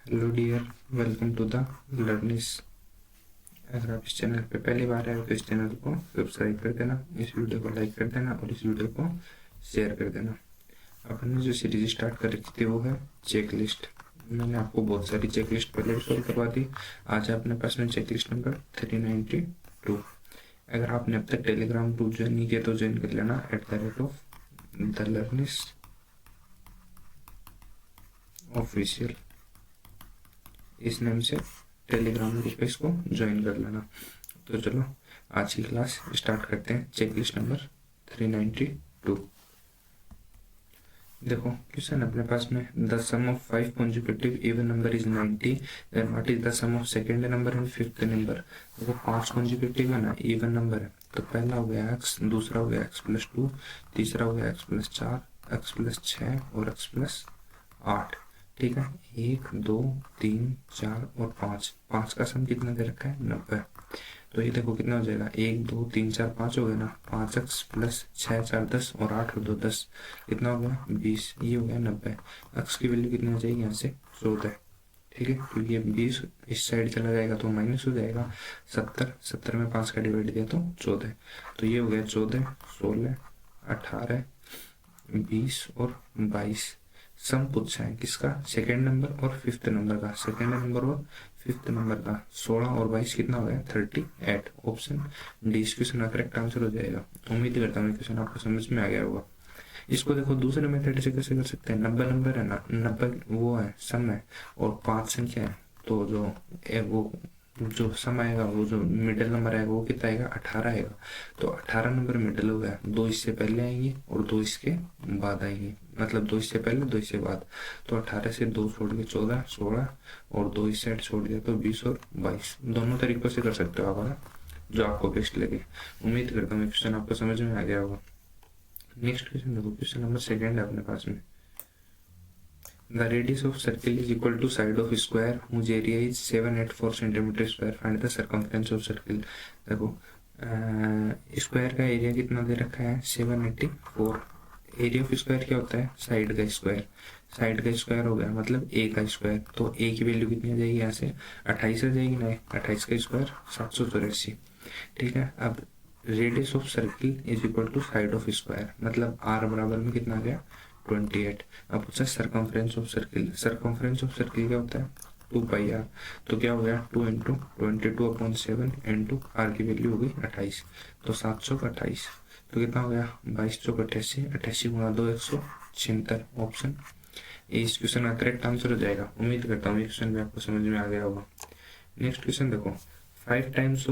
Hello dear, welcome to the learners. अगर आप इस चैनल पे पहली बार आए हो तो इस चैनल को सब्सक्राइब कर देना, इस वीडियो को लाइक कर देना और इस वीडियो को शेयर कर देना। अपन ने जो सीरीज स्टार्ट कर रखी थी वो है चेक लिस्ट। मैंने आपको बहुत सारी चेक लिस्ट पहले भी सॉल्व करवा दी। आज अपने पास में चेक लिस्ट नंबर 392। अगर आपने अब तक टेलीग्राम ग्रुप ज्वाइन नहीं किया तो ज्वाइन कर लेना @द ऑफिशियल, इस नेम से टेलीग्राम ग्रुप पे इसको ज्वाइन कर लेना। तो चलो आज की क्लास स्टार्ट करते हैं। Checklist number 392। देखो क्वेश्चन अपने पास में the sum of 5 consecutive even number is 90, then what is the sum of second number and fifth number. देखो 5 कॉन्जिक्यूटिव है ना, इवन नंबर है, तो पहला हो गया x, दूसरा हो गया x+2, तीसरा हो गया x+4, x+6 और x+8। ठीक है, 1 2 3 4 और 5, 5 का सम कितना दे रखा है 90। तो ये देखो कितना हो जाएगा, 1 2 3 4 5 हो गया ना, 5x + 6 4 10 और 8 और 2 10, कितना हो गया 20। ये हो गया 90। x की वैल्यू कितनी हो जाएगी यहाँ से 14। ठीक है, क्योंकि ये 20 इस साइड चला जाएगा तो माइनस हो जाएगा। 70 में 5 का डिवाइड दिया तो 14। तो ये हो गया 14 16 18 20 और 22। सम पूछा है किसका, सेकेंड नंबर और फिफ्थ नंबर का। सेकेंड नंबर और फिफ्थ नंबर का 16 और 22 कितना हो गया 38। ऑप्शन डी इस क्वेश्चन का करेक्ट आंसर हो जाएगा। उम्मीद करता हूँ क्वेश्चन आपको समझ में आ गया होगा। इसको देखो दूसरे मेथड से कैसे कर सकते हैं। 90 नंबर है ना, 90 वो है सम है और 5 संख्या है, तो जो सम आएगा, वो जो मिडिल नंबर आएगा वो कितना आएगा 18 आएगा। तो 18 नंबर मिडिल हो गया, 2 इससे पहले आएंगे और 2 इसके बाद आएंगे, मतलब 2 इससे पहले 2 इससे बाद। तो 18 से 2 छोड़ के 14 16 और 2 इस साइड छोड़ दिया तो 20 और 22। दोनों तरीकों से कर सकते हो आप, जो आपको बेस्ट लगे। उम्मीद करता हूँ क्वेश्चन आपको समझ में आ गया होगा। नेक्स्ट क्वेश्चन देखो, क्वेश्चन नंबर सेकेंड है अपने पास में। The radius of circle is equal to side of square whose area is 784 centimetre square. Find the circumference of circle. देखो स्क्वायर का एरिया कितना दे रखा है 784। एरिया ऑफ स्क्वायर क्या होता है, साइड का स्क्वायर। साइड का स्क्वायर हो गया मतलब ए का स्क्वायर, तो ए की वैल्यू कितनी आ जाएगी यहाँ से 28 आ जाएगी ना। 28 का स्क्वायर 784। ठीक है, अब radius of circle is equal to side of square, मतलब आर बराबर में कितना आ गया 28। अब पूछा circumference of circle. Circumference of circle क्या होता है 2πr। तो क्या हो गया 2 × 22/7 इंटू आर की वैल्यू हो गई 28, तो 728। तो कितना हो गया 22 चौक 88, 88 × 2 176। ऑप्शन ए इस क्वेश्चन का करेक्ट आंसर हो जाएगा। उम्मीद करता हूँ ये क्वेश्चन भी आपको समझ में आ गया होगा। नेक्स्ट क्वेश्चन देखो, 5 times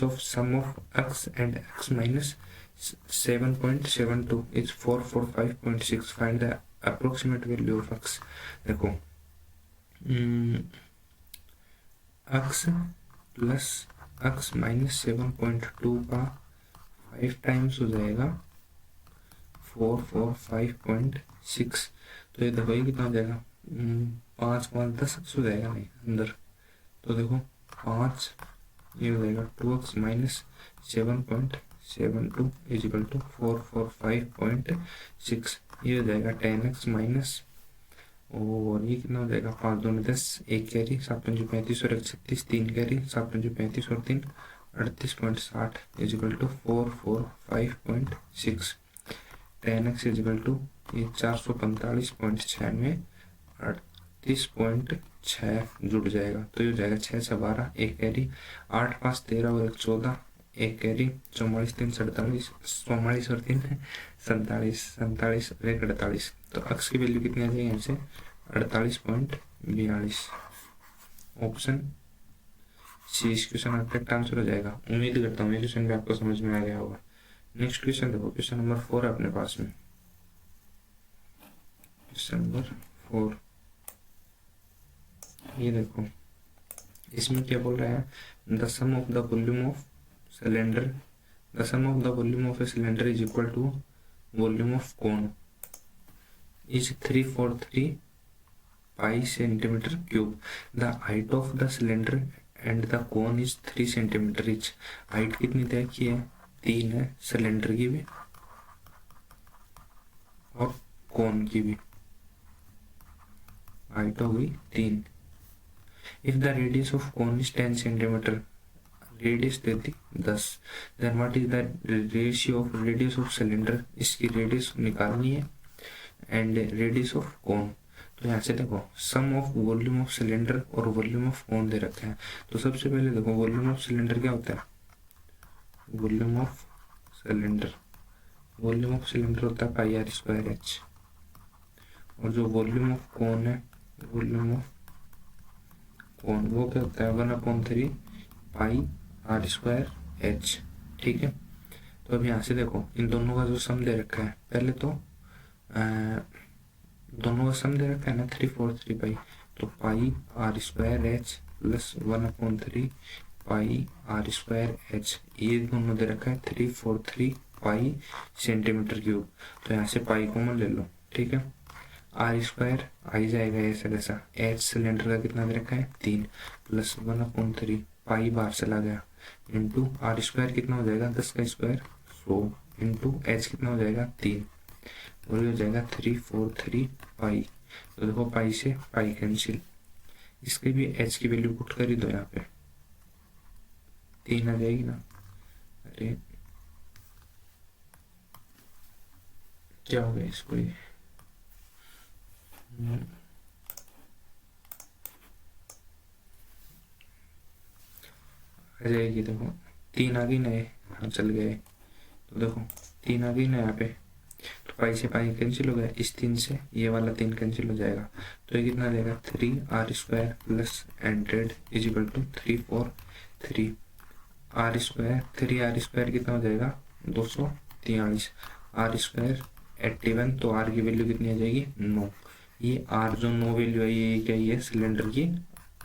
of sum of x and x minus 7.72 is 445.6। Find the approximate value of x। देखो x प्लस x माइनस 7.2 का 5 टाइम्स हो जाएगा 445.6। तो ये देखो ये कितना हो जाएगा 5 5 10 हो जाएगा नहीं अंदर। तो देखो 5 ये हो जाएगा 2x minus 7.72 is equal to 445.6। ये हो जाएगा 10x माइनस, और ये कितना हो जाएगा 5 2 10, 1 कैरी 7 5 35 और 1 36, 3 कैरी 7 5 35 और 3 38.60 is equal to 445.6। 10x is equal to ये 445.96 38.6 जुड़ जाएगा, तो ये हो जाएगा 6 से 12, 1 कैरी 8 5 13 और 1 14, 1 कैरी 44 3 47, 44 और 3 47, 47 और 1 48। तो x की वैल्यू कितनी आ जाएगी यहाँ से 48.42। ऑप्शन सी इस क्वेश्चन का करेक्ट आंसर हो जाएगा। उम्मीद करता हूँ ये क्वेश्चन भी आपको समझ में आ गया होगा। नेक्स्ट क्वेश्चन देखो, क्वेश्चन नंबर 4 है अपने पास में। क्वेश्चन नंबर 4 ये देखो, इसमें क्या बोल रहा है, the sum of the volume of cylinder, the sum of the volume of a cylinder is equal to volume of cone is 343 pi centimetre cube. The height of the cylinder and the cone is 3 centimetre each. Height कितनी तय की है 3 है cylinder की भी और कोन की भी। हाइट हो गई 3। If the radius of cone is 10 centimetre, radius दे दी 10, then what is the ratio of radius of cylinder, इसकी रेडियस निकालनी है, एंड रेडियस ऑफ कोन। तो यहाँ से देखो सम ऑफ वॉल्यूम ऑफ सिलेंडर और वॉल्यूम ऑफ कोन दे रखा है। तो सबसे पहले देखो वॉल्यूम ऑफ सिलेंडर क्या होता है, volume of cylinder, volume of cylinder होता है पाई आर स्क्वायर एच, और जो वॉल्यूम ऑफ कोन है, वॉल्यूम ऑफ कोन वो क्या होता है 1/3 पाई आर स्क्वायर एच। ठीक है, तो अब यहाँ से देखो इन दोनों का जो सम दे रखा है, पहले तो दोनों का सम दे रखा है ना 3/4 पाई, तो pi r square h plus 1/3 pi r square h, ये दोनों दे रखा है 3/4 पाई सेंटीमीटर क्यूब। तो यहाँ से पाई कॉमन ले लो। ठीक है, आर स्क्वायर आई जाएगा ऐसा कैसा, एच सिलेंडर का कितना दे रखा है 3, प्लस 1/3 पाई बाहर चला गया, इंटू आर स्क्वायर कितना हो जाएगा 10 का स्क्वायर 100, इंटू एच कितना हो जाएगा 3, और ये हो जाएगा 3/4 पाई। तो देखो पाई से पाई कैंसिल, इसके भी एच की वैल्यू पुट कर ही दो, यहाँ पे 3 आ जाएगी ना। अरे क्या हो गया इसको, ये आ जाएगी, देखो 3 आ गई ना, हाँ चल गए। तो देखो 3 आ गई ना यहाँ पे, तो पाई से पाई कैंसिल हो गया, इस 3 से ये वाला 3 कैंसिल हो जाएगा। तो ये कितना देगा 3r square plus 100 is equal to 3/4 r square, 3r square कितना हो जाएगा 243, आर स्क्वायर 81, तो आर की वैल्यू कितनी आ जाएगी 9। ये आर जो 9 वैल्यू है ये क्या है सिलेंडर की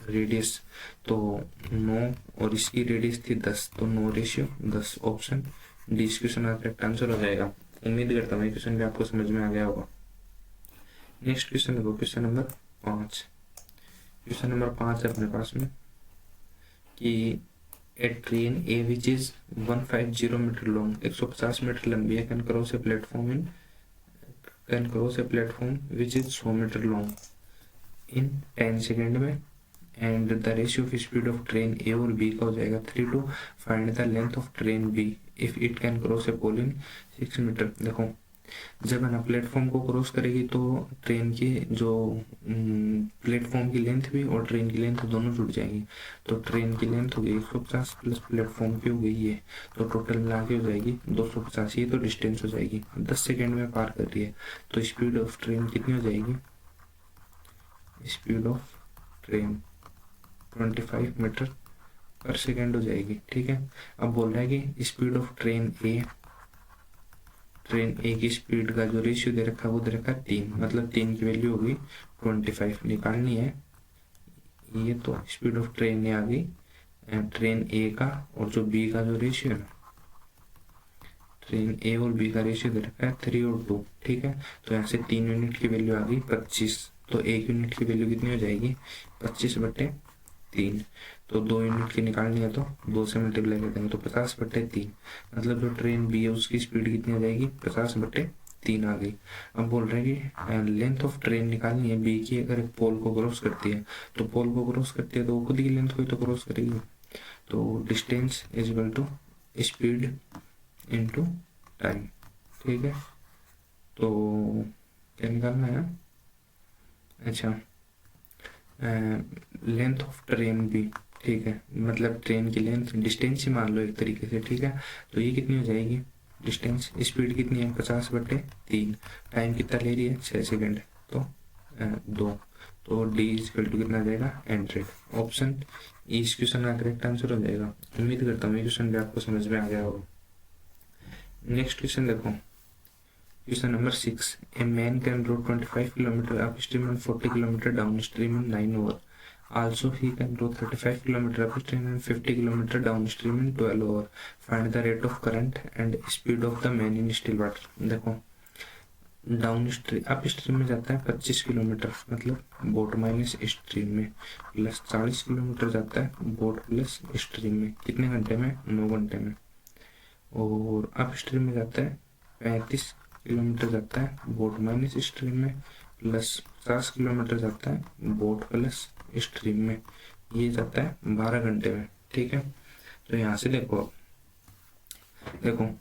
रेडियस, तो 9 और इसकी रेडियस थी 10, तो 9/10, ऑप्शन डी इस क्वेश्चन का करेक्ट आंसर हो जाएगा। उम्मीद करता हूँ क्वेश्चन भी आपको समझ में आ गया होगा। नेक्स्ट क्वेश्चन देखो, क्वेश्चन नंबर 5। क्वेश्चन नंबर 5 है अपने पास में कि a train A which is 150 metre long, 150 metre लंबी है, can cross a platform which is 100 metre long in 10 second में, and the ratio of speed of train A और बी का हो जाएगा 3 to find the length of train B if it can cross a pole in 6 metre. देखो जब है ना platform को क्रॉस करेगी तो ट्रेन की जो प्लेटफॉर्म की लेंथ भी और ट्रेन की लेंथ दोनों जुड़ जाएंगी। तो ट्रेन की लेंथ हो गई 150 प्लस प्लेटफॉर्म की हो गई है, तो टोटल मिला के हो जाएगी 250, ये तो डिस्टेंस हो जाएगी 10 सेकेंड में पार कर रही है। तो स्पीड ऑफ ट्रेन कितनी हो जाएगी, स्पीड ऑफ ट्रेन 25 मीटर पर सेकेंड हो जाएगी। ठीक है, अब बोल रहा है कि स्पीड ऑफ ट्रेन ए की स्पीड का जो रेशियो दे रखा है वो दे रखा है 3, मतलब 3 की वैल्यू होगी 25 निकालनी है। ये तो स्पीड ऑफ ट्रेन ए आ गई, ट्रेन ए का और जो बी का जो रेशियो है ना, ट्रेन ए और बी का रेशियो दे रखा है 3 और 2। ठीक है, तो यहाँ से 3 यूनिट की वैल्यू आ गई 25, तो 1 यूनिट की वैल्यू कितनी हो जाएगी 25/3, तो 2 यूनिट की निकालनी है तो 2 से मल्टीप्लाई कर देंगे तो 50/3, मतलब जो ट्रेन बी है उसकी स्पीड कितनी आ जाएगी 50/3 आ गई। अब बोल रहे हैं कि लेंथ ऑफ ट्रेन निकालनी है बी की, अगर एक पोल को क्रॉस करती है तो पोल को क्रॉस करती है तो वो खुद की लेंथ को ही तो क्रॉस करेगी। तो distance is equal to speed into time. ठीक है, तो क्या निकालना है, अच्छा लेंथ ऑफ ट्रेन बी। ठीक है, मतलब ट्रेन की लेंथ डिस्टेंस ही मान लो एक तरीके से। ठीक है, तो ये कितनी हो जाएगी डिस्टेंस, स्पीड कितनी है 50/3, टाइम कितना ले रही है 6 सेकेंड, तो 2, तो डी इज इक्वल टू कितना जाएगा 100, ऑप्शन ई इस क्वेश्चन का करेक्ट आंसर हो जाएगा। उम्मीद करता हूँ ये क्वेश्चन भी आपको समझ में आ गया होगा। नेक्स्ट क्वेश्चन देखो, question number 6, a man can row 25 kilometre upstream and 40 kilometre downstream in 9 hour, also he can row 35 km upstream and 50 km downstream in 12 hour, find the rate of current and speed of the man in still water। देखो down stream up stream में जाता है 25 kilometre, मतलब boat minus stream में, plus 40 kilometre जाता है boat plus stream में, कितने घंटे में 9 घंटे में, और अप स्ट्रीम में जाता है 35 किलोमीटर जाता है बोट माइनस स्ट्रीम में, प्लस 50 किलोमीटर जाता है बोट प्लस स्ट्रीम में, ये जाता है 12 घंटे में। ठीक है, तो यहाँ से देखो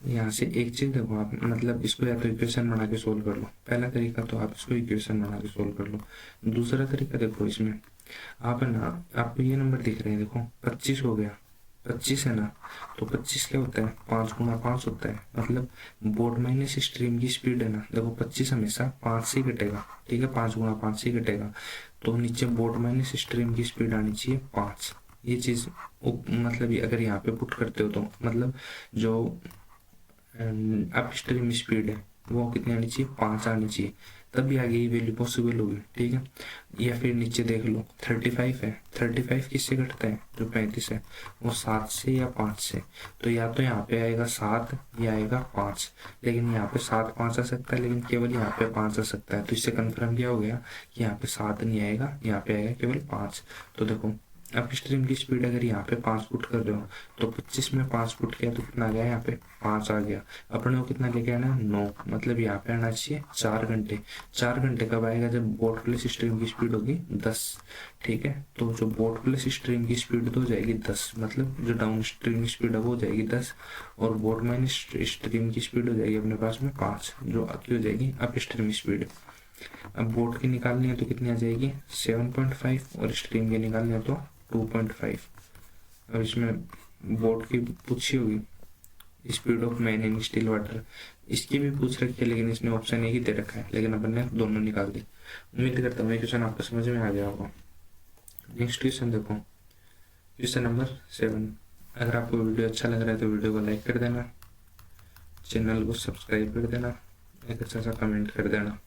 यहाँ से एक चीज देखो आप, मतलब इसको या तो इक्वेशन बना के सोल्व कर लो, पहला तरीका तो आप इसको इक्वेशन बना के सोल्व कर लो। दूसरा तरीका देखो, इसमें आप है ना, आपको ये नंबर दिख रहे हैं, देखो 25 हो गया, 25 है ना, तो 25 क्या होता है, 5 गुना 5 होता है, मतलब बोट माइनस स्ट्रीम की स्पीड है ना, देखो 25 हमेशा 5 से ही घटेगा। ठीक है, 5 गुना 5 से ही घटेगा, तो नीचे बोट माइनस स्ट्रीम की स्पीड आनी चाहिए 5। ये चीज मतलब अगर यहाँ पे पुट करते हो तो मतलब जो अप स्ट्रीम स्पीड है वो कितनी आनी चाहिए, 5 आनी चाहिए, तभी आगे ये वैल्यू पॉसिबल होगी। ठीक है, या फिर नीचे देख लो 35 है, 35 किससे घटता है, जो 35 है वो 7 से या 5 से, तो या तो यहाँ पे आएगा 7 या आएगा 5, लेकिन यहाँ पे 7 5 आ सकता है, लेकिन केवल यहाँ पे 5 आ सकता है, तो इससे कंफर्म क्या हो गया कि यहाँ पे 7 नहीं आएगा, यहाँ पे आएगा केवल 5। तो देखो अप स्ट्रीम की स्पीड अगर यहाँ पे 5 फुट कर रहे हो तो 25 में 5 फुट किया तो कितना आ गया, यहाँ पे 5 आ गया। अपने को कितना लेके आना, 9, मतलब यहाँ पे आना चाहिए 4 घंटे। 4 घंटे कब आएगा, जब बोट प्लस स्ट्रीम की स्पीड होगी 10। ठीक है, तो जो बोट प्लस स्ट्रीम की स्पीड तो हो जाएगी 10, मतलब जो डाउन स्ट्रीम स्पीड है वो हो जाएगी 10, और बोट माइनस स्ट्रीम की स्पीड हो जाएगी अपने पास में 5, जो की हो जाएगी अप स्ट्रीम स्पीड। अब बोट की निकालनी है तो कितनी आ जाएगी, 7.5, और स्ट्रीम की निकालनी है तो 2.5। अब इसमें बोट की पूछी होगी speed of man in still water, इसकी भी पूछ रखी है, लेकिन इसने ऑप्शन एक ही दे रखा है, लेकिन अपन ने दोनों निकाल दी। उम्मीद करता हूँ ये क्वेश्चन आपको समझ में आ गया होगा। नेक्स्ट क्वेश्चन देखो, क्वेश्चन नंबर 7। अगर आपको वीडियो अच्छा लग रहा है तो वीडियो को लाइक कर देना, चैनल को सब्सक्राइब कर देना, एक अच्छा सा कमेंट कर देना।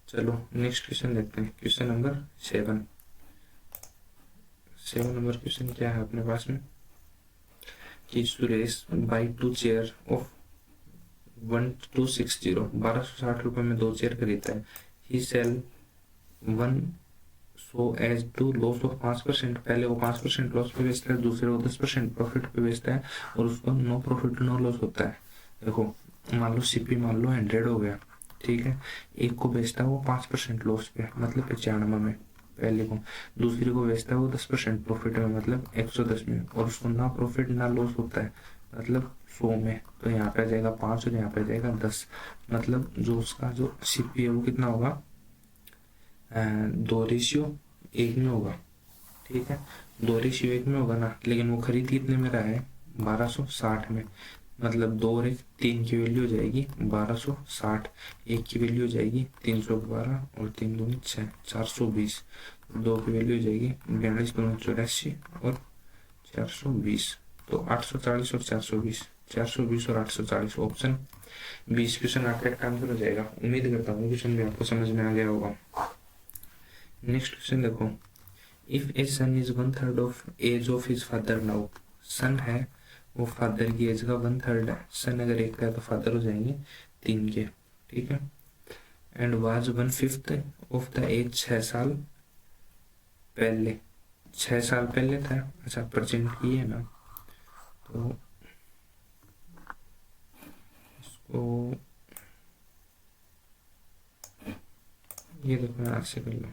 चलो नेक्स्ट क्वेश्चन देखते हैं, क्वेश्चन नंबर 7 नंबर क्वेश्चन क्या है अपने पास में कि सुरेश बाई 2 चेयर ऑफ 1260, 1260 रुपए में 2 चेयर खरीदता है। He sell 1 so as to loss of 5%, पहले वो 5% लॉस पे बेचता है, दूसरे वो 10% प्रॉफिट पे बेचता है, और उसको नो प्रॉफिट नो लॉस होता है। देखो मान लो सीपी मान लो 100 हो गया, ठीक है, एक को बेचता है वो 5% लॉस पे, मतलब 95 में, पहले को, दूसरी को बेचता है वो 10% प्रॉफिट में, मतलब 110 में, और उसको ना प्रॉफिट ना लॉस होता है, मतलब 100 में। तो यहाँ पे आ जाएगा 5 और यहाँ पे आ जाएगा 10, मतलब जो उसका जो सीपी है वो कितना होगा, 2:1 में होगा। ठीक है, 2:1 में होगा ना, लेकिन वो खरीद कितने में रहा है, 1260 में, मतलब 2 और 1 3 की वैल्यू हो जाएगी 1260, 1 की वैल्यू हो जाएगी 312, और 3 दूनी 6, 420, 2 की वैल्यू हो जाएगी 42 दूनी 84, और 420, तो 840 और 420, 420 और 840, ऑप्शन 20 क्वेश्चन आपका एक आंसर हो जाएगा। उम्मीद करता हूँ क्वेश्चन भी आपको समझ में आ गया होगा। नेक्स्ट क्वेश्चन देखो, if a son is 1/3 of age of his father now, son है वो फादर की एज का 1/3 है, सन अगर 1 का है तो फादर हो जाएंगे 3 के। ठीक है, and was 1/5 of the age, 6 साल पहले, 6 साल पहले था। अच्छा प्रेजेंट की है ना, तो इसको ये देखो मैं ऐसे कर लो,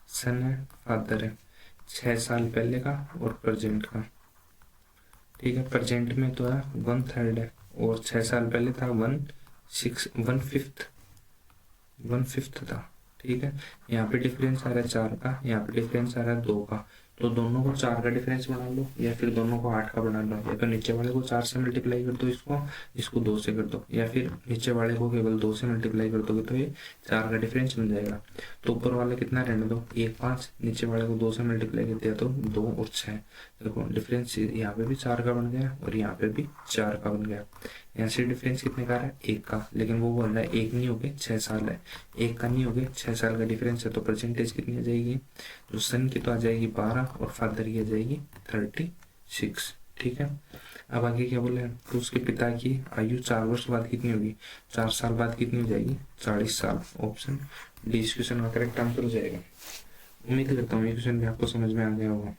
सन है फादर है, 6 साल पहले का और प्रेजेंट का। ठीक है, प्रेजेंट में तो है 1/3 है, और 6 साल पहले था 1/5 था। ठीक है, यहाँ पे डिफरेंस आ रहा है 4 का, यहाँ पे डिफरेंस आ रहा है 2 का, तो दोनों को 4 का डिफरेंस बना लो, या फिर दोनों को 8 का बना लो, या तो नीचे वाले को 4 से मल्टीप्लाई कर दो, इसको 2 से कर दो, या फिर नीचे वाले को केवल 2 से मल्टीप्लाई कर दोगे तो ये 4 का डिफरेंस बन जाएगा। तो ऊपर वाला कितना रहने दो, 1 5, नीचे वाले को 2 से मल्टीप्लाई कर दिया तो 2 और 6, देखो डिफरेंस यहाँ पे भी 4 का बन गया और यहाँ पे भी 4 का बन गया। यहाँ से डिफरेंस कितने का है, 1 का, लेकिन वो बोल रहा है 1 नहीं हो गया 6 साल है, 1 का नहीं हो गया 6 साल का डिफरेंस है, तो परसेंटेज कितनी आ जाएगी, जो सन की तो आ जाएगी 12 और फादर की आ जाएगी 36। ठीक है, अब आगे क्या बोले, तो उसके पिता की आयु 4 वर्ष बाद कितनी होगी, 4 साल बाद कितनी हो जाएगी, 40 साल, ऑप्शन डी इस क्वेश्चन का करेक्ट आंसर हो जाएगा। उम्मीद करता हूँ ये क्वेश्चन भी आपको समझ में आ गया होगा।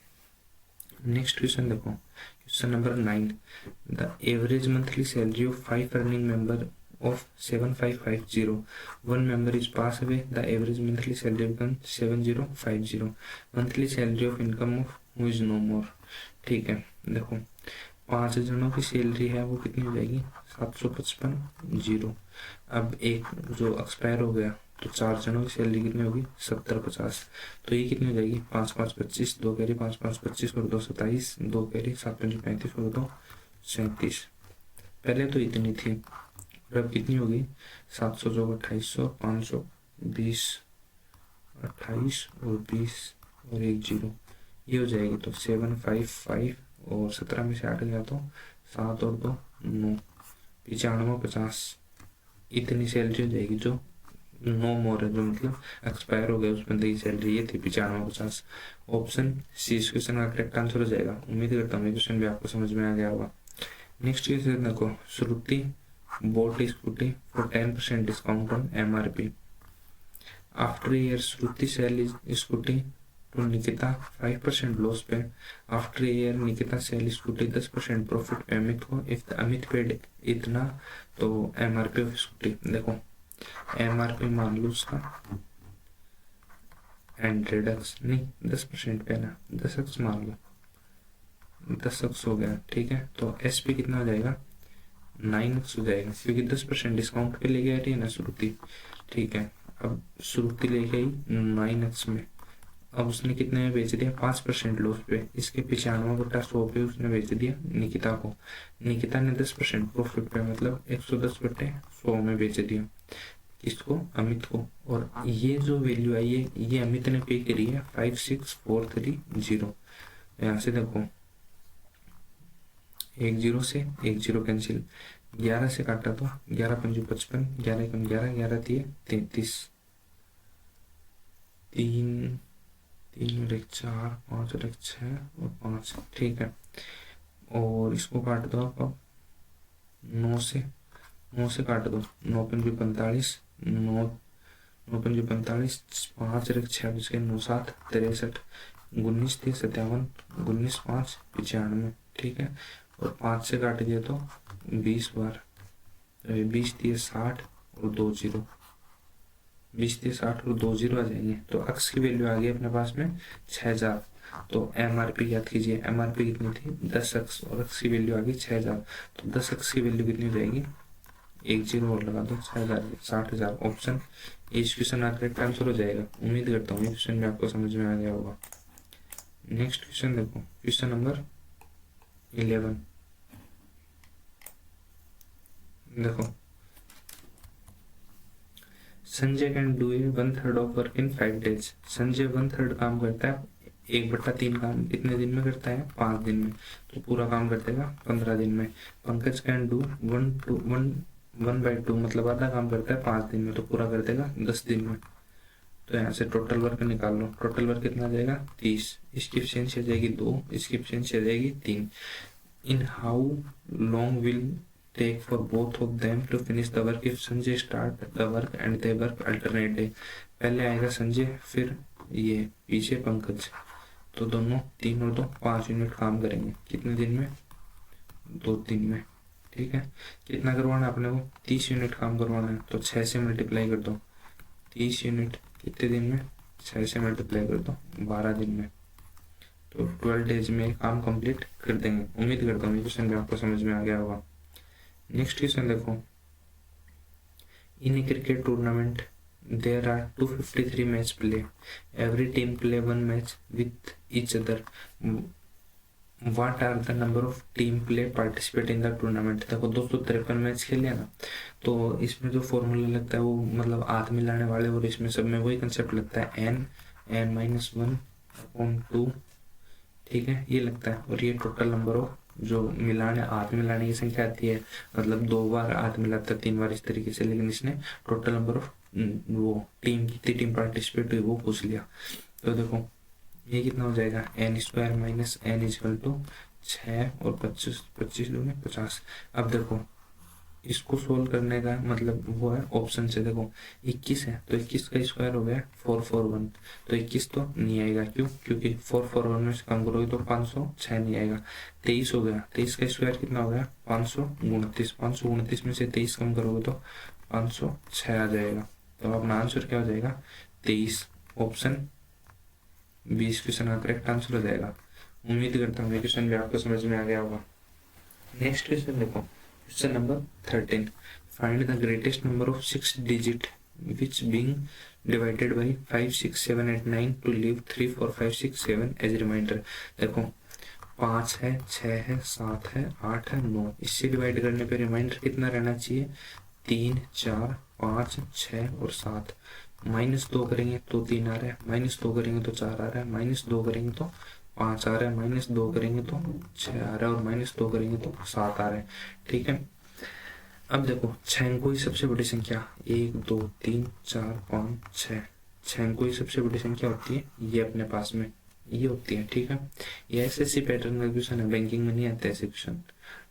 नेक्स्ट क्वेश्चन देखो, question number 9, the average monthly salary of 5 earning member of 7550. One member is passed away. The average monthly salary becomes 7050. Monthly salary of income of who is no more. ठीक है, देखो 5 जनों की salary है वो कितनी हो जाएगी 755 जीरो। अब एक जो एक्सपायर हो गया तो 4 जनों की सैलरी कितनी होगी 7050। तो ये कितनी हो जाएगी 5 5 25, 2 कैरी 5 5 25 और 2 27, 2 कैरी 7 5 35 और 2 37। पहले तो इतनी थी और अब कितनी होगी 700 जो 2800, 520, 28 और 20 और 1 जीरो, ये हो जाएगी। तो 755 और 17 में से 8 गया तो 7 और 2 9, 95 50, इतनी सैलरी हो जाएगी जो नो मोर है, जो मतलब एक्सपायर हो गया उस बंदे की सैलरी ये थी 95 50। ऑप्शन सी इस क्वेश्चन का करेक्ट आंसर हो जाएगा। उम्मीद करता हूँ ये क्वेश्चन भी आपको समझ में आ गया होगा। नेक्स्ट क्वेश्चन देखो, श्रुति bought scooty for 10% discount on MRP. After a year, Shruti sell scooty to Nikita 5% loss पे। After a year, Nikita sell scooty 10% profit पे अमित को। If the अमित paid इतना तो MRP of scooty देखो MRP मान लो उसका 100x नहीं 10% पे ना 10x मान लो 10x हो गया, ठीक है। तो SP कितना हो जाएगा 9x हो जाएगा क्योंकि 10% डिस्काउंट पे लेके आ रही है ना श्रुति, ठीक है। अब श्रुति ले गई 9x में, अब उसने कितने में बेच दिया 5% लॉस पे। इसके 95/100 पे उसने बेच दिया निकिता को। निकिता ने 10% प्रॉफिट पे मतलब 110/100 में बेच दिया किसको अमित को। और ये जो वैल्यू आई है ये अमित ने पे करी है 56430। यहाँ से देखो 1 0 से 1 0 कैंसिल, 11 से काटा तो 11 5 55, 11 कम 11, 11 3 33, 3 3 और 1 4, 5 और 1 6 और 5, ठीक है। और इसको काट दो आप अब 9 से काट दो 9 5 45, 9 9 5 45, 5 और 1 6 बच गए 9 7 63, 19 3 57, 19 5 95, ठीक है। और 5 से काट दिया तो 20 बार, 20 3 60 और 2 0, 20 3 60 और 2 0 आ जाएंगे। तो x की वैल्यू आ गई अपने पास में 6000। तो MRP याद कीजिए, MRP कितनी थी 10x और x की वैल्यू आ गई 6000। तो 10x की वैल्यू कितनी हो जाएगी 1 0 और लगा दो 6000 60,000। ऑप्शन इस क्वेश्चन का करेक्ट आंसर हो जाएगा। उम्मीद करता हूँ ये क्वेश्चन भी आपको समझ में आ गया होगा। नेक्स्ट क्वेश्चन देखो, क्वेश्चन नंबर 11 देखो, Sanjay can do 1/3 of work in 5 days। Sanjay 1/3 काम करता है 1/3 काम कितने दिन में करता है 5 दिन में, तो पूरा काम कर देगा 15 दिन में। पंकज कैन डू 1/2 मतलब आधा काम करता है 5 दिन में, तो पूरा कर देगा 10 दिन में। तो यहाँ से टोटल वर्क निकाल लो, टोटल वर्क कितना आ जाएगा 30, इसकी एफिशिएंसी आ जाएगी 2, इसकी एफिशिएंसी आ जाएगी 3। In how long will take for both of them to finish the work if Sanjay start the work and they work alternate day। पहले आएगा संजय फिर ये पीछे पंकज, तो दोनों 3 और 2 5 यूनिट काम करेंगे कितने दिन में 2 दिन में, ठीक है। कितना करवाना है अपने को 30 यूनिट काम करवाना है, तो 6 से मल्टीप्लाई कर दो 30 यूनिट कितने दिन में 6 से मल्टीप्लाई कर दो 12 दिन में, तो 12 डेज में काम कंप्लीट कर देंगे। उम्मीद करता हूँ ये क्वेश्चन भी आपको समझ में आ गया होगा। नेक्स्ट क्वेश्चन देखो, in cricket tournament there are 253 match play, every team play 1 match with each other, what are the number of team play participate in the tournament. देखो 253 मैच खेले ना, तो इसमें जो फॉर्मूला लगता है वो मतलब हाथ मिलाने वाले, और इसमें सब में वही कंसेप्ट लगता है n-1/2, ठीक है, ये लगता है। और ये टोटल नंबर ऑफ जो मिलाने हाथ मिलाने की संख्या आती है, मतलब 2 बार हाथ मिलाता है 3 बार इस तरीके से, लेकिन इसने टोटल नंबर ऑफ वो टीम कितनी टीम पार्टिसिपेट हुई वो पूछ लिया। तो देखो ये कितना हो जाएगा n² - n = 6 और 25 25 दूनी 50। अब देखो इसको सोल्व करने का मतलब वो है ऑप्शन से, देखो 21 है तो 21 का स्क्वायर हो गया 441, तो 21 तो नहीं आएगा, क्यों? क्योंकि 441 में से कम करोगे तो 506 नहीं आएगा। 23 हो गया, 23 का स्क्वायर कितना हो गया 529, 529 में से 23 कम करोगे तो 506 आ जाएगा। तो अपना आंसर क्या हो जाएगा 23, ऑप्शन 20 क्वेश्चन का करेक्ट आंसर हो जाएगा। उम्मीद करता हूँ ये क्वेश्चन भी आपको समझ में आ गया होगा। नेक्स्ट क्वेश्चन देखो, question number 13, find the greatest number of 6 digit which being divided by 5 6 7 8 9 to leave 3 4 5 6 7 as reminder. देखो 5 है, 6 है, 7 है, 8 है, 9, इससे डिवाइड करने पे रिमाइंडर कितना रहना चाहिए 3 4 5 6 और 7। -2 करेंगे तो 3 आ रहा है, -2 करेंगे तो 4 आ रहा है, -2 करेंगे तो 5 आ रहा है, -2 करेंगे तो 6 आ रहा है और -2 करेंगे तो 7 आ रहा है। ठीक है, अब देखो 6 अंकों की सबसे बड़ी संख्या 1 2 3 4 5 6, 6 अंकों की सबसे बड़ी संख्या होती है ये अपने पास में ये होती है। ठीक है, ये एसएससी पैटर्न का क्वेश्चन है, बैंकिंग में नहीं आता ऐसे क्वेश्चन।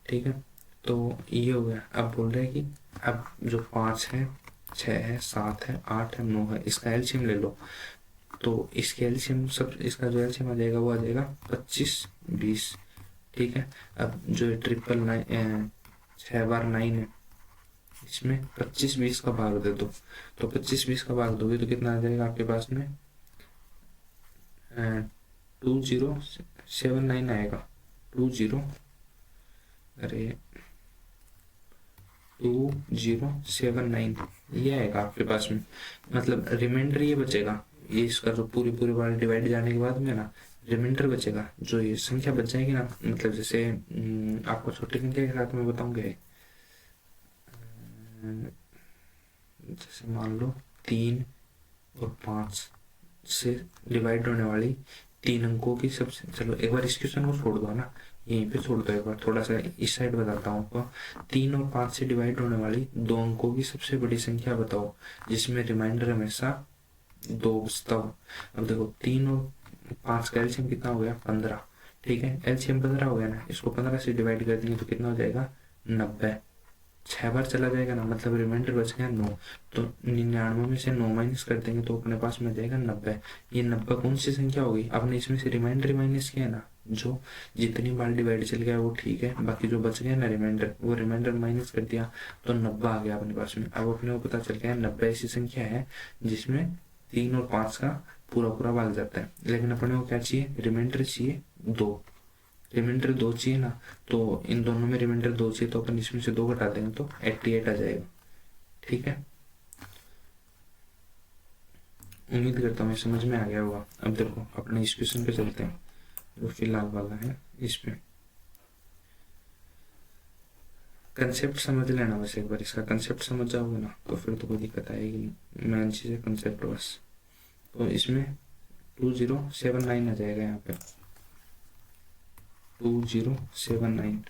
ठीक है, तो ये हो गया। अब बोल रहे हैं कि अब जो 5 है, 6 है, 7 है, 8 है, 9 है, इसका एलसीएम ले लो। तो इसके एलसीएम सब, इसका जो एलसीएम आ जाएगा वो आ जाएगा 25 20। ठीक है, अब जो 6 बार 9 है, इसमें 25 20 का भाग दे दो, तो 25 20 का भाग दोगे तो कितना आ जाएगा आपके पास में 2079 आएगा। 20 अरे 2079 ये आएगा आपके पास में। मतलब रिमाइंडर ये बचेगा, ये इसका जो पूरी पूरी बार डिवाइड जाने के बाद में ना रिमाइंडर बचेगा, जो ये संख्या बच जाएगी ना, मतलब जैसे आपको छोटी संख्या के साथ में बताऊंगे, जैसे मान लो 3 और 5 से डिवाइड होने वाली 3 अंकों की सबसे, चलो एक बार इस क्वेश्चन को छोड़ दो ना, यहीं पे छोड़ दो, एक बार थोड़ा सा इस साइड बताता हूँ आपको। 3 और 5 से डिवाइड होने वाली 2 अंकों की सबसे बड़ी संख्या बताओ जिसमें रिमाइंडर हमेशा 2 बचता हो। अब देखो 3 और 5 का एलसीएम कितना हो गया 15। ठीक है, एलसीएम 15 हो गया ना, इसको 15 से डिवाइड कर देंगे तो कितना हो जाएगा 90। 6 बार चला जाएगा ना, मतलब रिमाइंडर बच गया 9, तो 99 में से 9 माइनस कर देंगे तो अपने पास में जाएगा 90। ये 90 कौन सी संख्या होगी, आपने इसमें से रिमाइंडर माइनस किया है ना, जो जितनी बार डिवाइड चल गया वो ठीक है, बाकी जो बच गया ना रिमाइंडर, वो रिमाइंडर माइनस कर दिया तो 90 आ गया अपने पास में। अब अपने को पता चल गया 90 ऐसी संख्या है जिसमें 3 और 5 का पूरा पूरा भाग जाता है। लेकिन अपने को क्या चाहिए, रिमाइंडर चाहिए 2, रिमाइंडर 2 चाहिए ना, तो इन दोनों में रिमाइंडर 2 चाहिए तो अपन इसमें से 2 घटा देंगे तो 88 आ जाएगा। ठीक है, उम्मीद करता हूँ समझ में आ गया होगा। अब देखो अपने इस क्वेश्चन पे चलते हैं जो फिलहाल वाला है, इसमें कंसेप्ट समझ लेना बस एक बार, इसका कंसेप्ट समझ जाओगे ना तो फिर तो कोई दिक्कत आएगी नहीं, मेन चीज़ है कंसेप्ट बस। तो इसमें 2079 आ जाएगा यहाँ पे 2079।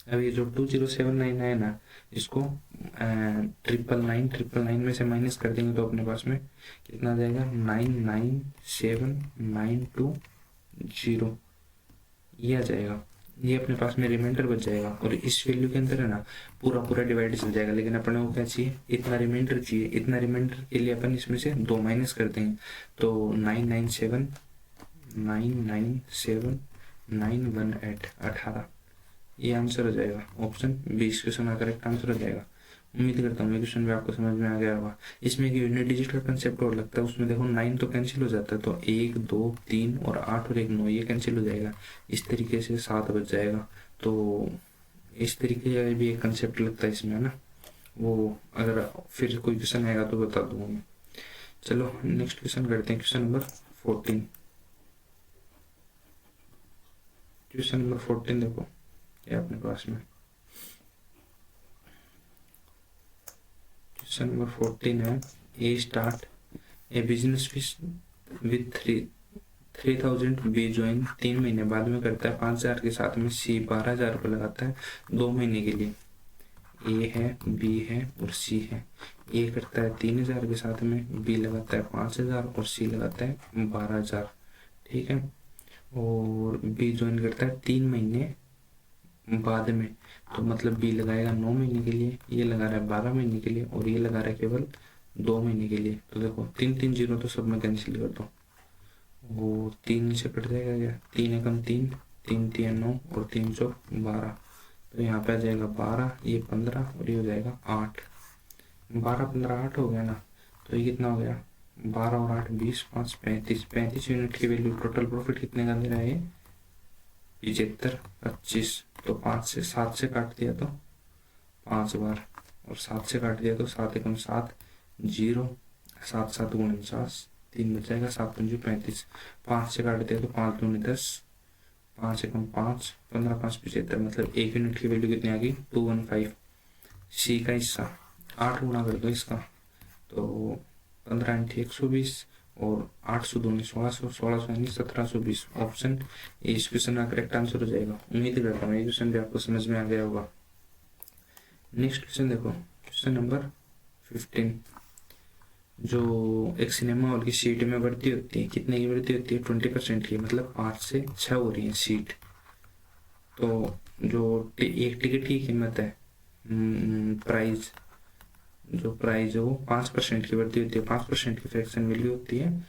अब ये जो 2079 है ना, इसको 999 में से माइनस कर देंगे तो अपने पास में कितना आ जाएगा 997920 ये आ जाएगा। ये अपने पास में रिमाइंडर बच जाएगा और इस वैल्यू के अंदर है ना पूरा पूरा डिवाइड चल जाएगा। लेकिन अपने को क्या चाहिए, इतना रिमाइंडर चाहिए, इतना रिमाइंडर के लिए अपन इसमें से 2 माइनस कर देंगे तो 997918 18 ये आंसर हो जाएगा। ऑप्शन 20 क्वेश्चन का करेक्ट आंसर हो जाएगा। उम्मीद करता हूँ ये क्वेश्चन भी आपको समझ में आ गया होगा। इसमें एक यूनिट डिजिट का कंसेप्ट और लगता है, उसमें देखो 9 तो कैंसिल हो जाता है, तो 1 2 3 और 8 और 1 9 ये कैंसिल हो जाएगा। इस तरीके से 7 बच जाएगा। तो इस तरीके का भी एक कंसेप्ट लगता है इसमें, है ना। वो अगर फिर कोई क्वेश्चन आएगा तो बता दूंगा मैं। चलो नेक्स्ट क्वेश्चन करते हैं, क्वेश्चन नंबर 14। क्वेश्चन नंबर 14 देखो क्या अपने पास में, क्वेश्चन नंबर 14 है, A start a business with 3000, B join 3 महीने बाद में करता है 5000 के साथ में, सी 12000 रुपये लगाता है 2 महीने के लिए। ए है, बी है और सी है। ए करता है 3000 के साथ में, बी लगाता है 5000 और सी लगाता है 12000। ठीक है, और बी ज्वाइन करता है 3 महीने बाद में, तो मतलब बी लगाएगा 9 महीने के लिए, ये लगा रहा है 12 महीने के लिए, और ये लगा रहा है केवल 2 महीने के लिए। तो देखो 3 जीरो तो सब में कैंसिल कर दो, वो 3 से कट जाएगा क्या, 3 एकम 3, 3 3 9 और 3 चौक 12, तो यहाँ पे आ जाएगा 12, ये 15 और ये हो जाएगा 8, 12 15 8 हो गया ना। तो ये कितना हो गया, 12 और 8 20 5 35, 35 यूनिट की वैल्यू। टोटल प्रॉफिट कितने का दे रहा है, 75 25। तो 5 से 7 से काट दिया तो 5 बार, और 7 से काट दिया तो 7 एकम 7 0, 7 7 49, 3 बच जाएगा, 7 पंजे 35। 5 से काट दिया तो 5 दूनी 10, 5 एकम 5, 15 5 75, मतलब 1 यूनिट की वैल्यू कितनी आ गई 215। सी का हिस्सा 8 गुना कर दो इसका, तो 15 × 120 और 800 दूनी 1600, 1600 यानी 1720। ऑप्शन ए इस क्वेश्चन का करेक्ट आंसर हो जाएगा। उम्मीद करता हूँ ये क्वेश्चन भी आपको समझ में आ गया होगा। नेक्स्ट क्वेश्चन देखो, क्वेश्चन नंबर 15। जो एक सिनेमा हॉल की सीट में वृद्धि होती है, कितने की वृद्धि होती है, 20% की, मतलब 5 से 6 हो रही है सीट। तो जो एक टिकट की कीमत है, प्राइस, जो प्राइस है वो 5% की वृद्धि होती है। 5% की फ्रैक्शन वैल्यू होती है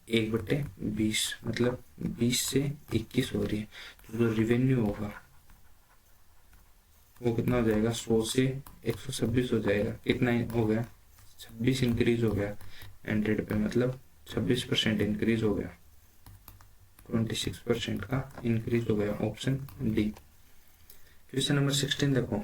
1/20, मतलब 20 से 21 हो रही है। तो जो रिवेन्यू होगा वो कितना हो जाएगा, 100 से 126 हो जाएगा। कितना हो गया, 26 इंक्रीज हो गया 100 पे, मतलब 26% इंक्रीज हो गया, 26% का इंक्रीज हो गया। Option D. क्वेश्चन नंबर 16 देखो,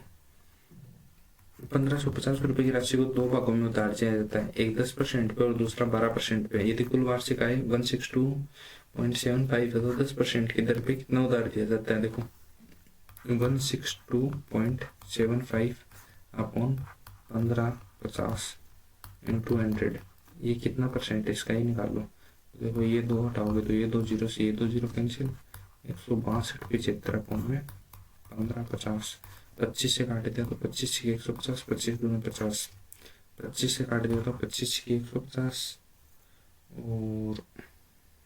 1550 रुपए की राशि को 2 भागों में उतार दिया जाता है, एक 10% पे और दूसरा 12% पे। यदि कुल वार्षिक आय 162.75 है तो 10% की दर पे कितना उतार दिया जाता है। देखो 162.75 अपॉन 1550 इंटू 100, ये कितना परसेंट है इसका ही निकाल लो। देखो ये 2 हटाओगे तो ये 2 जीरो से ये 2 जीरो कैंसिल, 162.75 अपॉन में 1550। 25 से काट दिया तो 25 की 150, 25 दूनी 50, 25 से काट दिया तो 25 की 150 और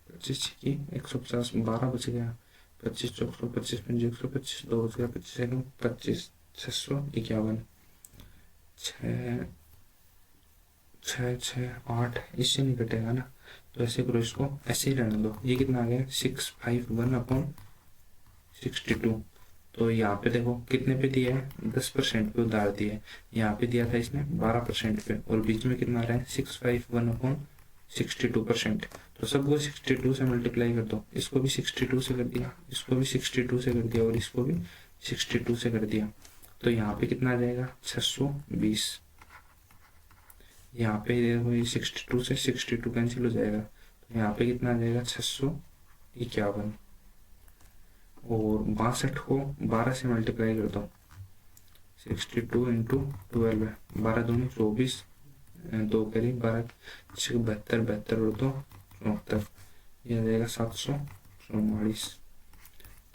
25 की 150, 12 बच गया, 25 चौक 100, 25 पंजे 125, 2 बच गया, 25 एकम 25, 651, 6 6 6 8, इससे नहीं कटेगा ना, तो ऐसे करो, इसको ऐसे ही रहने दो। ये कितना आ गया 651 अपॉन 62। तो यहाँ पे देखो कितने पे दिया है, 10% पे उधार दिया है। यहाँ पे दिया था इसने 12% पे, और बीच में कितना आ रहा है 651 अपॉन 62%। तो सबको 62 से मल्टीप्लाई कर दो, इसको भी 62 से कर दिया, इसको भी 62 से कर दिया, और इसको भी 62 से कर दिया। तो यहाँ पे कितना आ जाएगा 620। यहाँ पे देखो ये 62 से 62 कैंसिल हो जाएगा, तो यहाँ पे कितना आ जाएगा 651, और 62 को 12 से मल्टीप्लाई कर दो, 62 इंटू 12 है, 12 दूनी 24, 2 करीब 12 6 72, 72 और 2 74, ये आ जाएगा 744।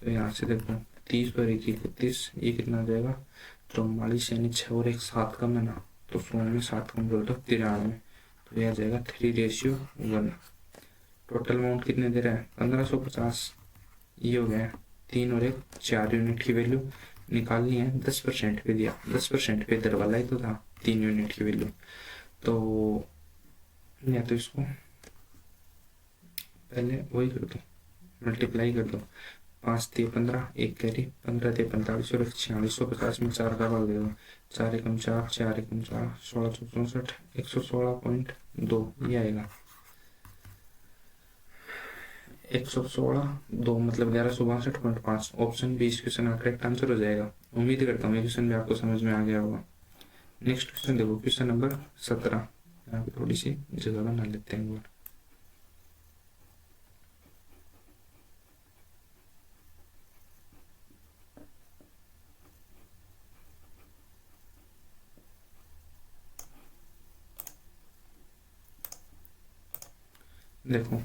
तो यहाँ से देखो 30 और 1 31, ये कितना आ जाएगा 44, यानी 6 और 1 7 कम है ना, तो 100 में 7 कम कर दो 93, तो यह आ जाएगा 3:1। टोटल अमाउंट कितने दे रहा है 1550, ये हो गया 3 और 1 4 यूनिट की वैल्यू निकालनी है। 10% पे दिया, 10% पे दर वाला ही तो था 3 यूनिट की वैल्यू। तो या तो इसको पहले वही कर दो, मल्टीप्लाई कर दो, 5 × 15, 1 कैरी, 15 × 45 और 4650 में 4 का भाग दे दो, 4 एकम 4, 4 एकम 4, 1664, 116.2 ये आएगा 116.2, मतलब 1162.5। ऑप्शन बी इस क्वेश्चन का करेक्ट आंसर हो जाएगा। उम्मीद करता हूँ ये क्वेश्चन भी आपको समझ में आ गया होगा। नेक्स्ट क्वेश्चन देखो, क्वेश्चन नंबर 17। यहाँ पे थोड़ी सी जगह बना लेते हैं एक बार। देखो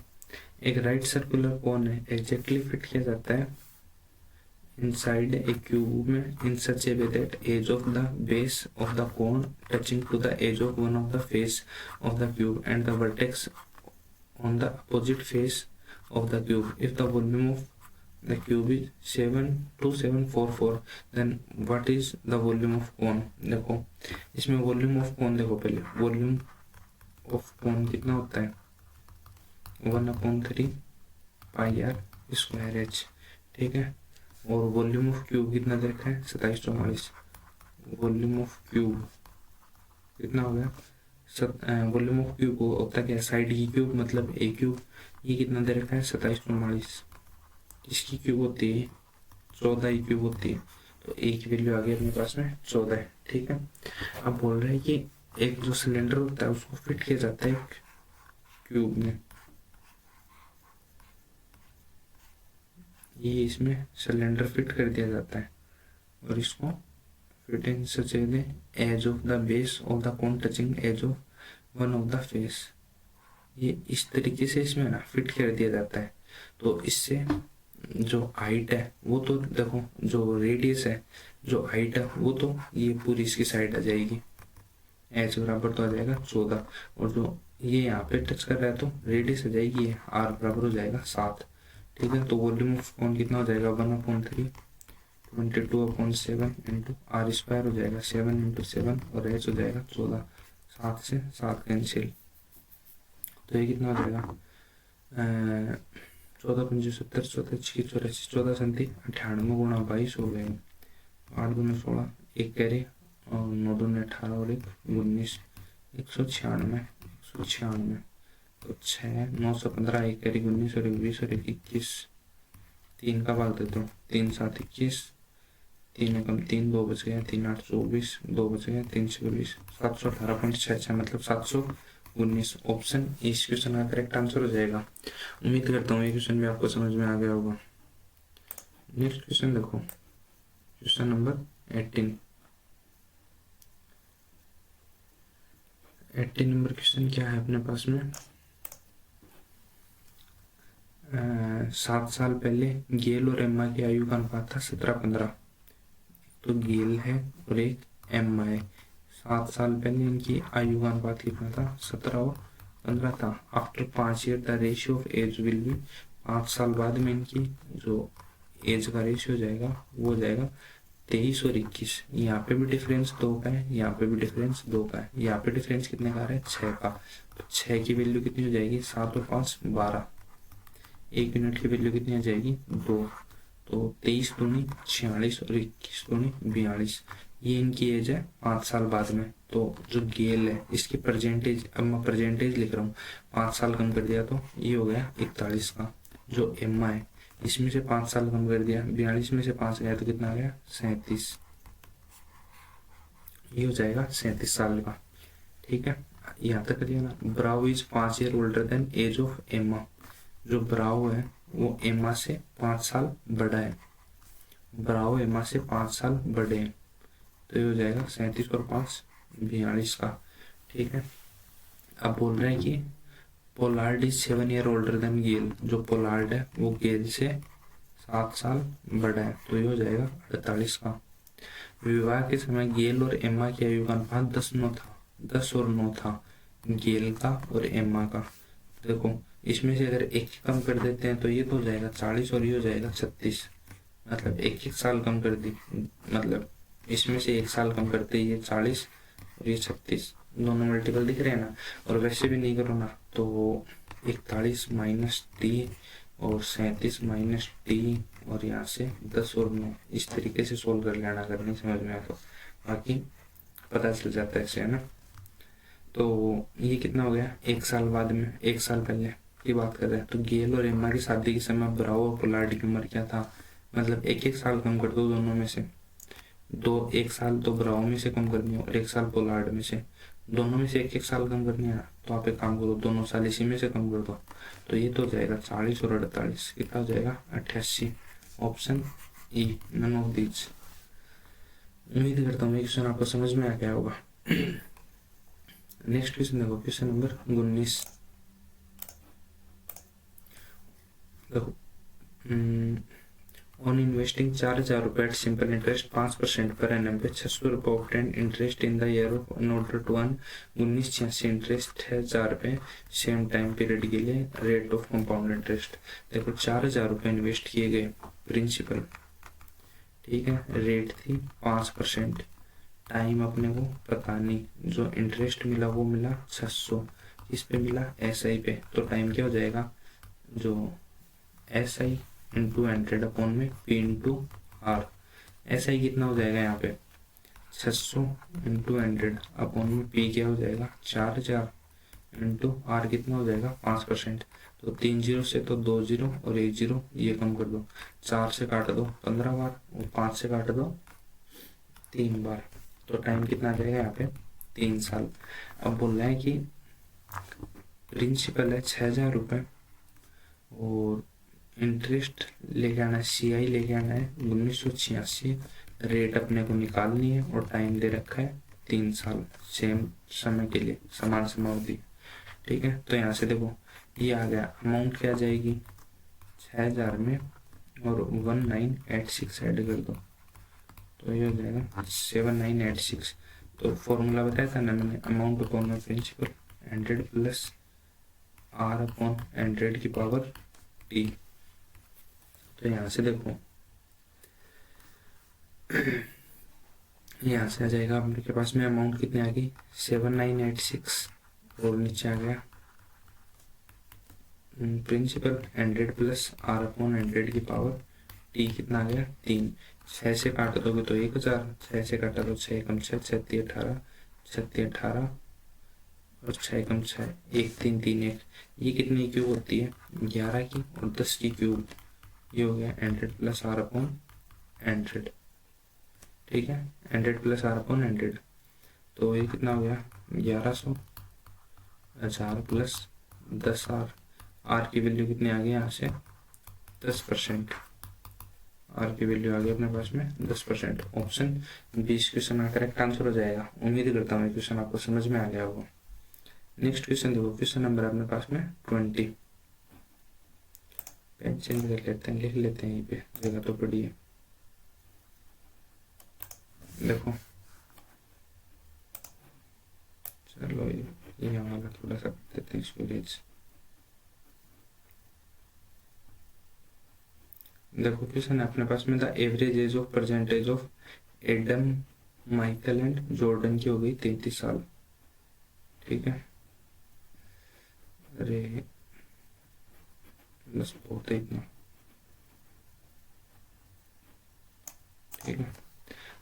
एक राइट सर्कुलर कोन है, एग्जैक्टली फिट किया जाता है inside a cube in such a way that edge of the base of the cone touching to the edge of one of the face of the cube and the vertex on the opposite face of the cube. If the volume of the cube is 72744, then what is the volume of cone? देखो इसमें volume of कौन, देखो पहले volume of कौन कितना होता है 1/3 pi r square H, ठीक है। और वॉल्यूम ऑफ क्यूब कितना दे रखा है 2744, वॉल्यूम ऑफ क्यूब कितना हो गया वॉल्यूम ऑफ क्यूब होता क्या साइड की क्यूब मतलब ए क्यूब, ये कितना दे रखा है 2744, इसकी क्यूब होती है 14 ही क्यूब होती है, तो ए की वैल्यू आ गई अपने पास में 14 है, ठीक है। अब बोल रहे हैं कि एक जो सिलेंडर होता है उसको फिट किया जाता है एक क्यूब में, ये इसमें सिलेंडर फिट कर दिया जाता है और इसको fit in such a edge of the base of the cone touching edge of one of the face, ये इस तरीके से इसमें ना फिट कर दिया जाता है। तो इससे जो हाइट है वो तो देखो जो रेडियस है जो हाइट है वो तो ये पूरी इसकी साइड आ जाएगी, एच बराबर तो आ जाएगा 14, और जो ये यहाँ पे टच कर रहा है तो रेडियस आ जाएगी ये आर बराबर हो जाएगा 7, ठीक है। तो वॉल्यूम ऑफ कौन कितना हो जाएगा 1/3 22/7 इंटू आर स्क्वायर हो जाएगा 7 इंटू 7 और एच हो जाएगा 14, 7 से 7 कैंसिल, तो ये कितना हो जाएगा 14 5 70 14 6 84 14 37 98 गुणा 22 हो गए, 8 दूनी 16 एक कैरी और 9 दूनी 18 और 1 19 196 तो 6 915 एक कैरी 19 और 20 और 21 3 का भाग देता हूँ 3 7 21 3 एकम 3 2 बच गया 3 8 24 2 बच गया 3 6 20 718.66 मतलब 719 ऑप्शन इस क्वेश्चन का करेक्ट आंसर हो जाएगा। उम्मीद करता हूँ ये क्वेश्चन भी आपको समझ में आ गया होगा। नेक्स्ट क्वेश्चन देखो, क्वेश्चन नंबर 18 नंबर क्वेश्चन क्या है अपने पास में 7 साल पहले गेल और एम्मा की आयु का अनुपात था 17-15, तो गेल है और एक एम्मा है, 7 साल पहले इनकी आयु का अनुपात कितना था 17 और 15 था। After 5 year the ratio of age will be, 5 साल बाद में इनकी जो एज का रेशियो जाएगा वो जाएगा 23 और 21, यहाँ पे भी डिफरेंस 2 का है, यहाँ पे भी डिफरेंस 2 का है, यहाँ पे डिफरेंस कितने का है 6 का, तो 6 की वैल्यू कितनी हो जाएगी 7 और 5 12, 1 यूनिट की वैल्यू कितनी आ जाएगी 2, तो 23 दूनी 46 और 21 दूनी 42, ये इनकी एज है 5 साल बाद में। तो जो गेल है इसकी परसेंटेज, अब मैं परसेंटेज लिख रहा हूँ, 5 साल कम कर दिया तो ये हो गया 41 का। जो एम्मा है इसमें से 5 साल कम कर दिया, 42 में से 5 गया तो कितना आ गया 37, ये हो जाएगा 37 साल का, ठीक है। यहाँ तक करिए ना। Brau is 5 year older than age of Emma, जो ब्राउ है वो एम्मा से 5 साल बड़ा है, ब्राउ एम्मा से 5 साल बड़े हैं, तो ये हो जाएगा 37 और 5 42 का, ठीक है। अब बोल रहे हैं कि Pollard is 7 year older than Gayle, जो पोलार्ड है वो गेल से 7 साल बड़ा है, तो ये हो जाएगा 48 का। विवाह के समय गेल और एम्मा की आयु का अनुपात 10-9 था, 10 और 9 था गेल का और एम्मा का। देखो इसमें से अगर एक कम कर देते हैं तो ये तो हो जाएगा 40 और ये हो जाएगा 36, मतलब एक साल कम कर दी, मतलब इसमें से 1 साल कम करते ये 40 और ये 36, दोनों मल्टीपल दिख रहे हैं ना। और वैसे भी नहीं करो ना तो 41 माइनस टी और 37 माइनस टी और यहाँ से 10 और 9, इस तरीके से सोल्व कर लेना अगर नहीं समझ में आया तो, बाकी पता चल जाता है ऐसे, है ना। तो ये कितना हो गया 1 साल बाद में, 1 साल पहले की बात कर रहे हैं। तो गेल और एम्मा की शादी के समय ब्राउ और पोलार्ड की उम्र क्या था, मतलब 1-1 साल कम कर दो दोनों में से, 1 साल तो ब्राउ में से कम करनी है और 1 साल पोलार्ड में से, दोनों में से 1-1 साल कम करनी है ना, तो आप एक काम करो दोनों साल इसी में से कम कर दो, तो ये तो हो जाएगा 40 और 48, कितना हो जाएगा 88, option E none of these. उम्मीद करता हूँ ये क्वेश्चन आपको समझ में आ गया होगा। नेक्स्ट क्वेश्चन देखो, क्वेश्चन नंबर 19 देखो, ऑन इन्वेस्टिंग 4,000 रुपए eight simple interest 5% per annum pay 600 रुपये obtain interest in the year of in order to earn 1986 interest 6,000 रुपये सेम टाइम पीरियड के लिए रेट ऑफ कंपाउंड इंटरेस्ट। देखो 4,000 रुपये इन्वेस्ट किए गए प्रिंसिपल, ठीक है, रेट थी 5%, टाइम अपने को पता नहीं, जो इंटरेस्ट मिला वो मिला 600, इस पे मिला SI पे, तो टाइम क्या हो जाएगा, जो SI इंटू 100 अपॉन में P इंटू R, SI कितना हो जाएगा यहाँ पे 600 इंटू 100 अपॉन में P क्या हो जाएगा 4000 इंटू R कितना हो जाएगा 5%, तो 3 जीरो से तो 2 जीरो और 1 जीरो ये कम कर दो, 4 से काट दो 15 बार और 5 से काट दो 3 बार, तो टाइम कितना आ जाएगा यहाँ पे 3 साल। अब बोल रहे हैं कि प्रिंसिपल है 6000 रुपये और इंटरेस्ट लेके आना है, CI लेके आना है 1986, रेट अपने को निकालनी है और टाइम दे रखा है 3 साल, सेम समय के लिए समान समावधि, ठीक है। तो यहाँ से देखो ये आ गया, अमाउंट क्या जाएगी 6000 में और 1986 ऐड कर दो, तो ये हो जाएगा 7986। तो फॉर्मूला बताया था ना मैंने, अमाउंट अपॉन में प्रिंसिपल 100 प्लस R अपॉन 100 की पावर T। तो यहाँ से देखो यहाँ से आ जाएगा आपके पास में अमाउंट कितने आ गई 7986 और नीचे आ गया प्रिंसिपल 100 प्लस R अपॉन 100 की पावर T कितना आ गया 3। 6 से काट दोगे तो 1000, 6 से काटा तो 6 कम 6 36 18, 36 18 और 6 कम 6 1 3 3 1, ये कितनी क्यूब होती है 11 की और 10 की क्यूब, ये हो गया 100 प्लस R अपॉन 100, ठीक है, 100 प्लस R अपॉन 100, तो ये कितना हो गया 1100, 1000 प्लस 10R, R की वैल्यू कितनी आ गई यहाँ से 10%, R की वैल्यू आ गई अपने पास में 10%। ऑप्शन 20 क्वेश्चन का करेक्ट आंसर हो जाएगा। उम्मीद करता हूँ क्वेश्चन आपको समझ में आ गया होगा। नेक्स्ट क्वेश्चन देखो, क्वेश्चन नंबर अपने पास में 20, पेन चेंज कर लेते हैं, लिख लेते हैं, यहीं पे जगह तो पड़ी है। देखो चलो ये हमारा थोड़ा सा देते हैं स्टोरेज। देखो क्वेश्चन है अपने पास में, the average age of percentage of Adam Michael and Jordan की हो गई 33 साल, ठीक है। अरे बस बहुत है इतना, ठीक है।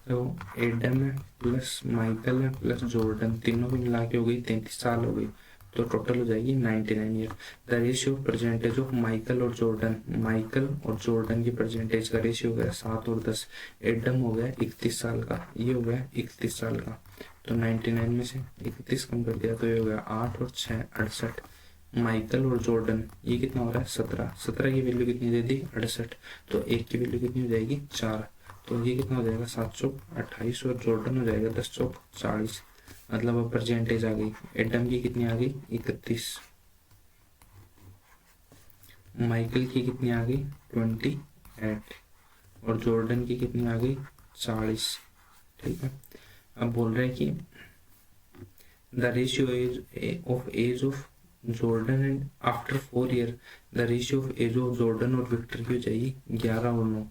तो एडम है प्लस माइकल है प्लस जॉर्डन, तीनों को मिला के हो गई 33 साल हो गई, तो टोटल हो जाएगी 99 year. The ratio percentage of Michael और जॉर्डन, माइकल और जॉर्डन की परसेंटेज का रेशियो हो गया 7 और 10, एडम हो गया 31 साल का, ये हो गया 31 साल का, तो 99 में से 31 कम कर दिया तो ये हो गया 8 और 6 68। माइकल और जॉर्डन ये कितना हो रहा है 17, 17 की वैल्यू कितनी दे दी 68, तो एक की वैल्यू कितनी हो जाएगी 4, तो ये कितना हो जाएगा 7 चौक 28 और जॉर्डन हो जाएगा 10 चौक 40, मतलब अब परसेंटेज आ गई। एडम की कितनी आ गई 31, माइकल की कितनी आ गई 28 और जॉर्डन की कितनी आ गई 40, ठीक है। अब बोल रहे हैं कि the ratio of age of Jordan and after 4 year, the ratio of age of Jordan और विक्टर की हो जाएगी 11 और 9,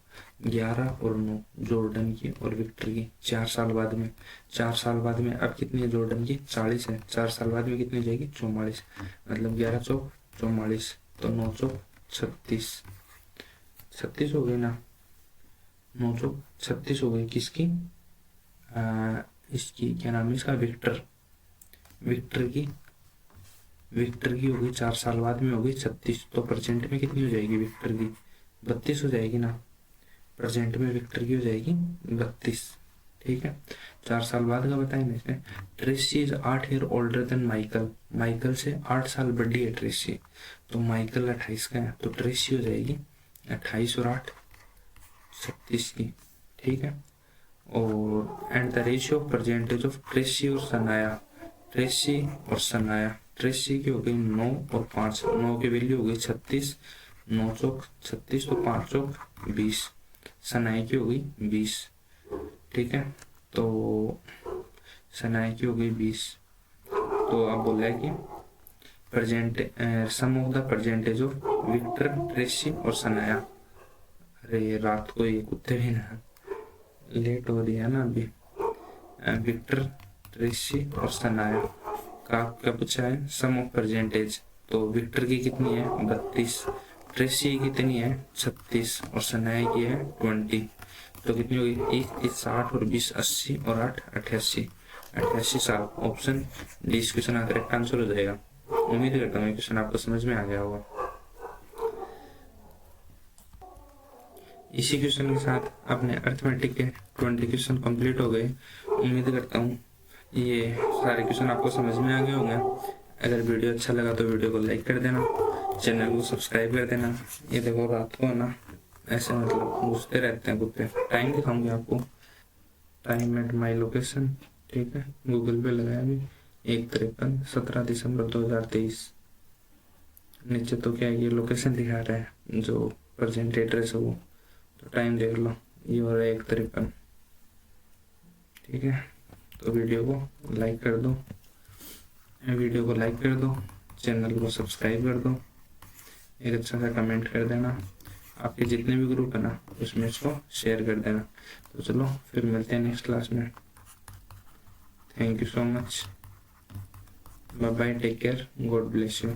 11 और 9 जॉर्डन की और विक्टर की 4 साल बाद में, 4 साल बाद में अब कितनी है जॉर्डन की 40 है, 4 साल बाद में कितनी हो जाएगी 44, मतलब 11 चौक 44, तो 9 चौक 36, 36 हो गई ना, 9 चौक 36 हो गई किसकी इसकी क्या नाम है इसका विक्टर, विक्टर की हो गई 4 साल बाद में हो गई 36, तो परसेंट में कितनी हो जाएगी विक्टर की 32 हो जाएगी ना, परसेंट में विक्टर की हो जाएगी 32, ठीक है। 4 साल बाद का बताएं इसमें, Tracy is 8 year older then Michael, Michael से 8 साल बड़ी है ट्रेसी, तो माइकल 28 का है, तो ट्रेसी हो जाएगी 28 और 8 36 की, ठीक है। और and the ratio of percentage of Tracy और सनाया, ट्रेसी और सनाया, ट्रेसी की हो गई 9 और 5, 9 की वैल्यू हो गई 36, 9 चौक 36 तो 5 चौक 20, सनाई की हो गई 20, ठीक है। तो सनाई की हो गई 20, तो अब बोला है कि sum of the percentage of Victor Tracy और सनाया, अरे रात को ये कुत्ते भी ना, लेट हो रही है ना अभी। विक्टर, ट्रेसी और सनाया का आपका पूछा है सम ऑफ परसेंटेज। तो विक्टर की कितनी है 32, ट्रेसी की कितनी है 36 और सनाया की है 20। तो कितनी होगी 1 30 60 और 20 80 और 8 88, 88 साल। ऑप्शन डी इस क्वेश्चन का करेक्ट आंसर हो जाएगा। उम्मीद करता हूँ ये क्वेश्चन आपको समझ में आ गया होगा। इसी क्वेश्चन के साथ अपने अर्थमेटिक के 20 क्वेश्चन कंप्लीट हो गए। उम्मीद करता हूँ ये सारे क्वेश्चन आपको समझ में आ गए होंगे। अगर वीडियो अच्छा लगा तो वीडियो को लाइक कर देना, चैनल को सब्सक्राइब कर देना। ये देखो रात को ना ऐसे मतलब घुसते रहते हैं कुत्ते। टाइम दिखाऊंगे आपको, टाइम एट माई लोकेशन, ठीक है, गूगल पे लगाया अभी 1:53 17 दिसंबर 2023। नीचे तो क्या है ये लोकेशन दिखा रहा है जो प्रेजेंट एड्रेस है वो, तो टाइम देख लो ये हो रहा है 1:53, ठीक है। तो वीडियो को लाइक कर दो, चैनल को सब्सक्राइब कर दो, एक अच्छा सा कमेंट कर देना। आपके जितने भी ग्रुप है ना उसमें इसको शेयर कर देना। तो चलो फिर मिलते हैं नेक्स्ट क्लास में। Thank you so much, bye bye, take care, God bless you.